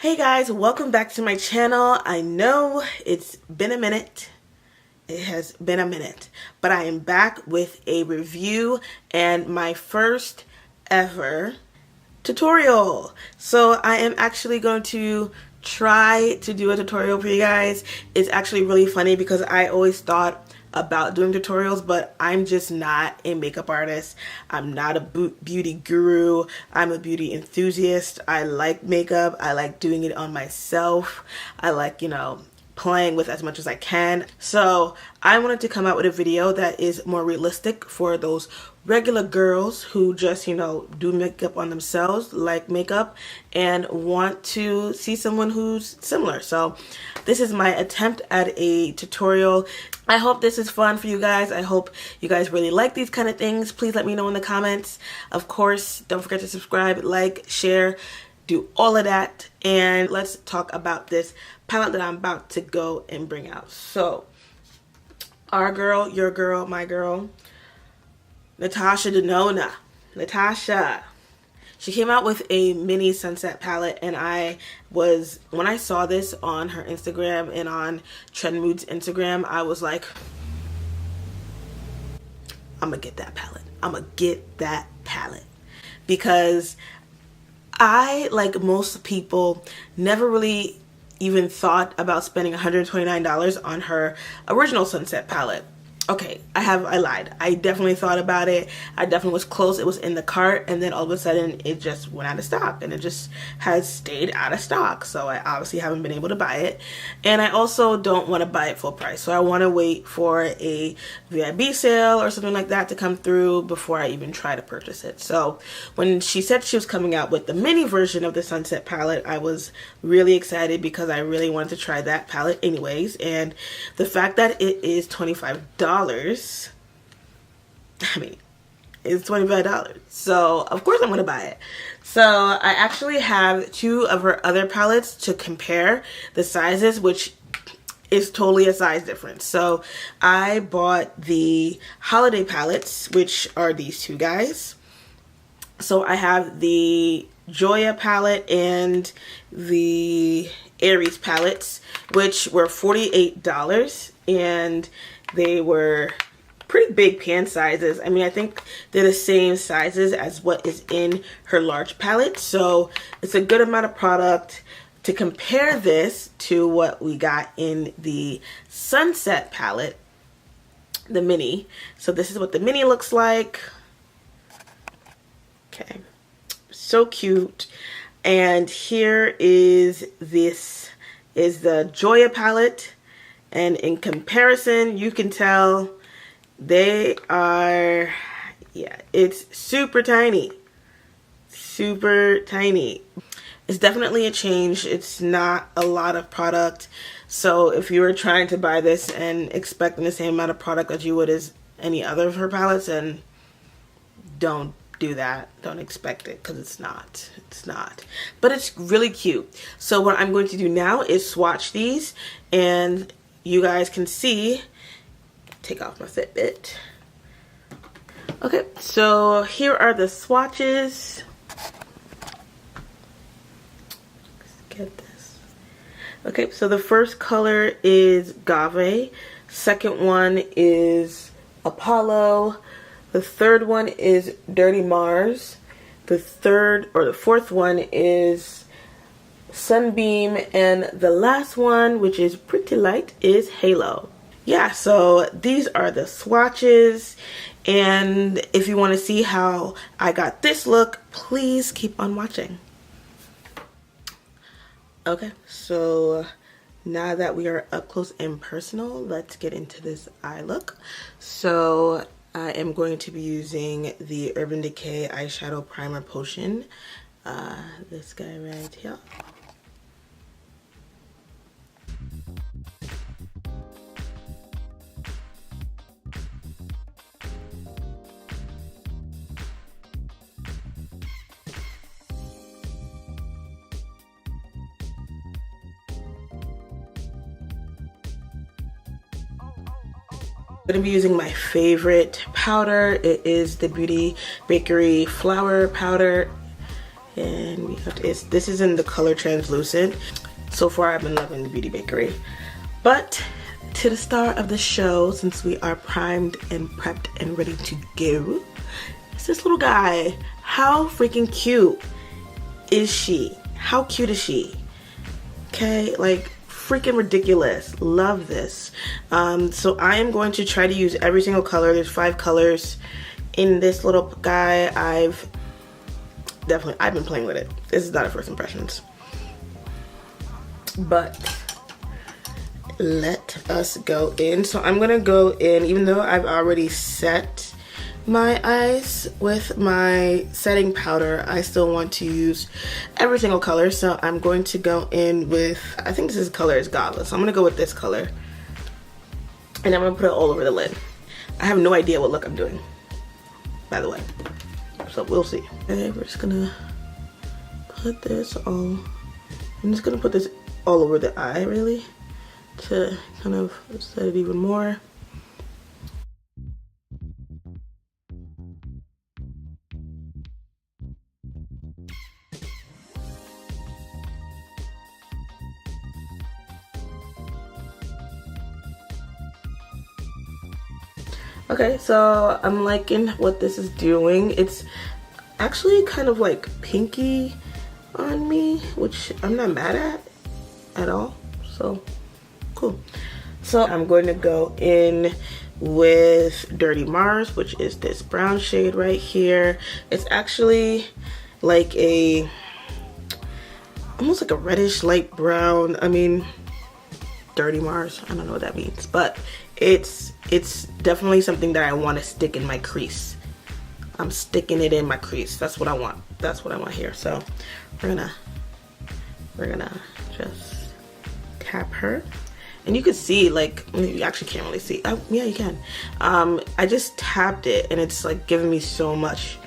Hey guys, welcome back to my channel. I know it's been a minute. It has been a minute, but I am back with a review and my first ever tutorial. So I am actually going to try to do a tutorial for you guys. It's actually really funny because I always thought about doing tutorials, but I'm just not a makeup artist. I'm not a beauty guru. I'm a beauty enthusiast. I like makeup. I like doing it on myself. I like, playing with as much as I can. So I wanted to come out with a video that is more realistic for those regular girls who just, do makeup on themselves, like makeup, and want to see someone who's similar. So this is my attempt at a tutorial. I hope this is fun for you guys. I hope you guys really like these kind of things. Please let me know in the comments. Of course, don't forget to subscribe, like, share, do all of that. And let's talk about this palette that I'm about to go and bring out. So, our girl, your girl, my girl, Natasha Denona. Natasha. She came out with a mini sunset palette, and when I saw this on her Instagram and on Trend Mood's Instagram, I was like, I'm gonna get that palette. I'm gonna get that palette. Because I, like most people, never really even thought about spending $129 on her original sunset palette. Okay, I lied. I definitely thought about it. I definitely was close. It was in the cart, and then all of a sudden it just went out of stock, and it just has stayed out of stock. So I obviously haven't been able to buy it, and I also don't want to buy it full price. So I want to wait for a VIB sale or something like that to come through before I even try to purchase it. So when she said she was coming out with the mini version of the sunset palette, I was really excited because I really wanted to try that palette anyways. And the fact that it is $25, it's $25, so of course I'm gonna buy it. So I actually have two of her other palettes to compare the sizes, which is totally a size difference. So I bought the holiday palettes, which are these two guys. So I have the Joya palette and the Aries palettes, which were $48, and they were pretty big pan sizes. I mean, I think they're the same sizes as what is in her large palette. So it's a good amount of product to compare this to what we got in the Sunset palette, the mini. So this is what the mini looks like. Okay, so cute. And here is the Joya palette. And in comparison, you can tell they are, it's super tiny. Super tiny. It's definitely a change. It's not a lot of product. So if you were trying to buy this and expecting the same amount of product that you would as any other of her palettes, then don't do that. Don't expect it, because it's not. It's not. But it's really cute. So what I'm going to do now is swatch these, and you guys can see. Take off my Fitbit. Okay, so here are the swatches. Let's get this. Okay, so the first color is Gave. Second one is Apollo. The third one is Dirty Mars. The fourth one is Sunbeam, and the last one, which is pretty light, is Halo. Yeah, so these are the swatches, and if you want to see how I got this look, please keep on watching. Okay, so now that we are up close and personal, let's get into this eye look. So I am going to be using the Urban Decay Eyeshadow Primer Potion. This guy right here. I'm going to be using my favorite powder. It is the Beauty Bakery Flour Powder. And we have this is in the color translucent. So far I've been loving the Beauty Bakery. But to the star of the show, since we are primed and prepped and ready to go, it's this little guy. How freaking cute is she? How cute is she? Okay, like freaking ridiculous. Love this. So I am going to try to use every single color. There's 5 colors in this little guy. I've been playing with it. This is not a first impressions. But let us go in. So I'm gonna go in, even though I've already set my eyes with my setting powder, I still want to use every single color. So I'm going to go in with, I think this color is Godless. So I'm gonna go with this color. And I'm gonna put it all over the lid. I have no idea what look I'm doing, by the way. So we'll see. Okay, we're just gonna put this all, I'm just gonna put this all over the eye, really, to kind of set it even more. Okay, so I'm liking what this is doing. It's actually kind of like pinky on me, which I'm not mad at all. So cool. So I'm going to go in with Dirty Mars, which is this brown shade right here. It's actually like almost like a reddish light brown. I mean, Dirty Mars, I don't know what that means, but it's definitely something that I want to stick in my crease. I'm sticking it in my crease. That's what I want. That's what I want here. So we're gonna just tap her, and you can see, like, you actually can't really see. Oh, yeah, you can. I just tapped it, and it's like giving me so much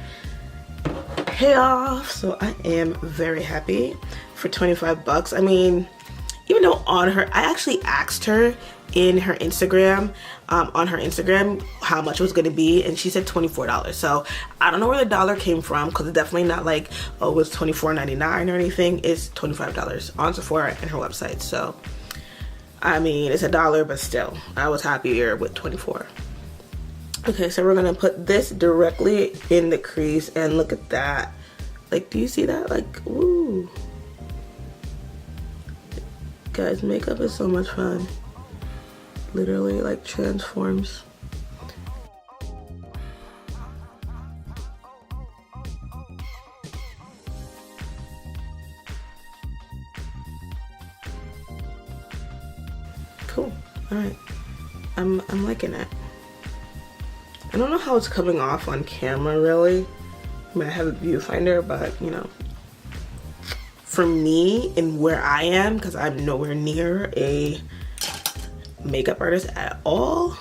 payoff. So I am very happy for 25 bucks. I mean, even though on her, I actually asked her in her Instagram, on her Instagram, how much it was gonna be, and she said $24. So I don't know where the dollar came from, because it's definitely not like, oh, it was $24.99 or anything. It's $25 on Sephora and her website. So I mean, it's $1, but still, I was happier with 24. Okay, so we're gonna put this directly in the crease, and look at that. Like, do you see that? Like, ooh. Guys, makeup is so much fun. Literally, like, transforms. Cool. All right. I'm liking it. I don't know how it's coming off on camera, really. I mean, I have a viewfinder, but, you know, for me and where I am, because I'm nowhere near a makeup artist at all,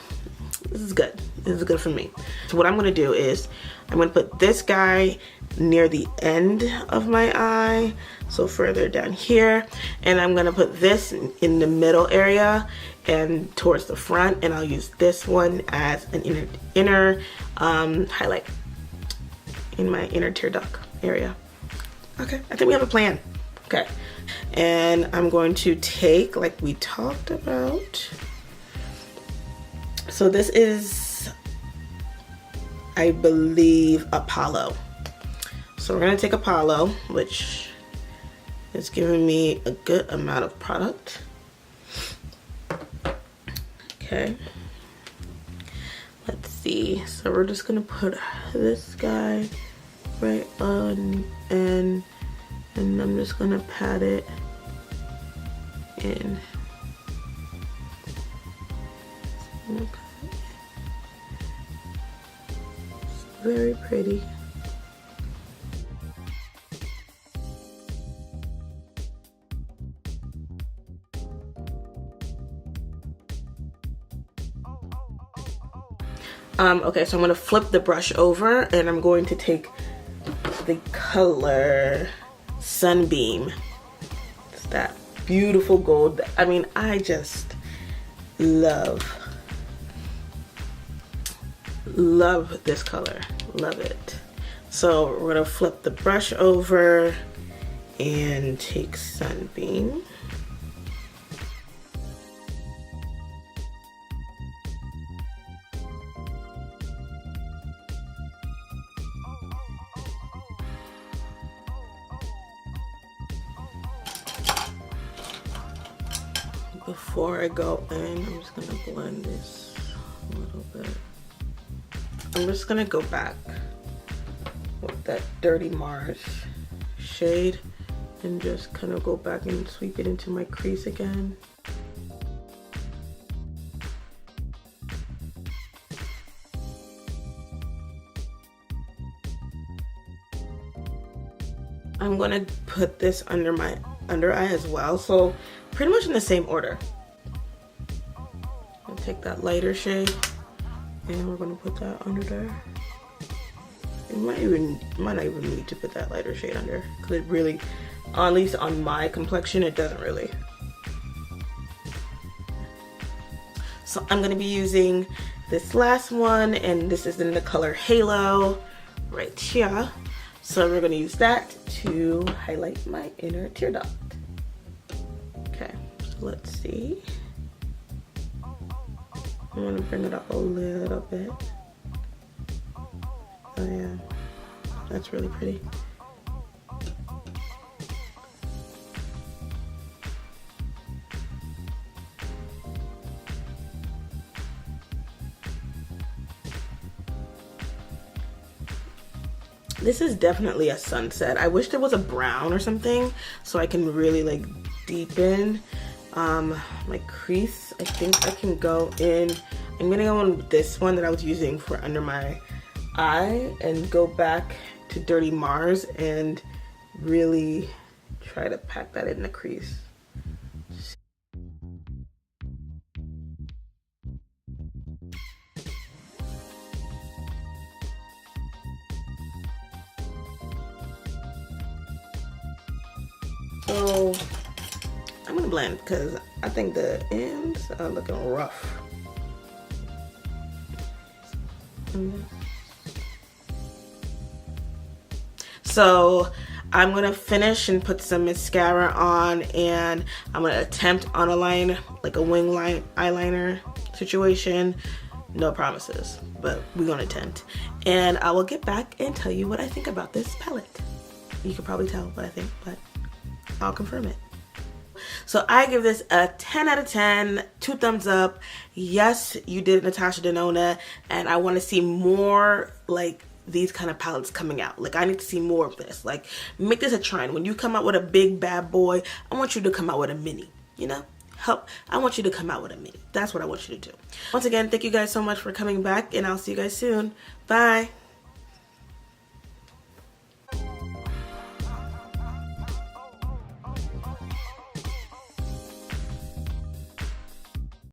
this is good. This is good for me. So what I'm gonna do is I'm gonna put this guy near the end of my eye, so further down here, and I'm gonna put this in the middle area and towards the front, and I'll use this one as an inner highlight in my inner tear duct area. Okay, I think we have a plan. Okay, and I'm going to take, like we talked about, so this is, I believe, Apollo. So we're gonna take Apollo, which is giving me a good amount of product. Okay, let's see. So we're just gonna put this guy right on, and I'm just gonna pat it in. It's very pretty. Okay, so I'm gonna flip the brush over, and I'm going to take the color Sunbeam. It's that beautiful gold. I mean, I just love this color. Love it. So we're gonna flip the brush over and take Sunbeam. Before I go in, I'm just gonna blend this a little bit. I'm just gonna go back with that Dirty Mars shade and just kind of go back and sweep it into my crease again. I'm gonna put this under my under eye as well, so pretty much in the same order. I'll take that lighter shade and we're gonna put that under there. You might not even need to put that lighter shade under, because it really, at least on my complexion, it doesn't really. So I'm gonna be using this last one, and this is in the color Halo right here. So we're gonna use that to highlight my inner tear duct. Okay, let's see. I'm gonna bring it up a little bit. Oh yeah, that's really pretty. This is definitely a sunset. I wish there was a brown or something so I can really like deepen my crease. I think I can go in. I'm gonna go on this one that I was using for under my eye and go back to Dirty Mars and really try to pack that in the crease. So I'm gonna blend because I think the ends are looking rough. So I'm gonna finish and put some mascara on, and I'm gonna attempt on a line, like a wing line eyeliner situation. No promises, but we're gonna attempt. And I will get back and tell you what I think about this palette. You can probably tell what I think, but I'll confirm it. So I give this a 10 out of 10, 2 thumbs up. Yes, you did Natasha Denona, and I want to see more like these kind of palettes coming out. Like, I need to see more of this. Like, make this a trend. When you come out with a big bad boy, I want you to come out with a mini, you know? I want you to come out with a mini. That's what I want you to do. Once again, thank you guys so much for coming back, and I'll see you guys soon. Bye.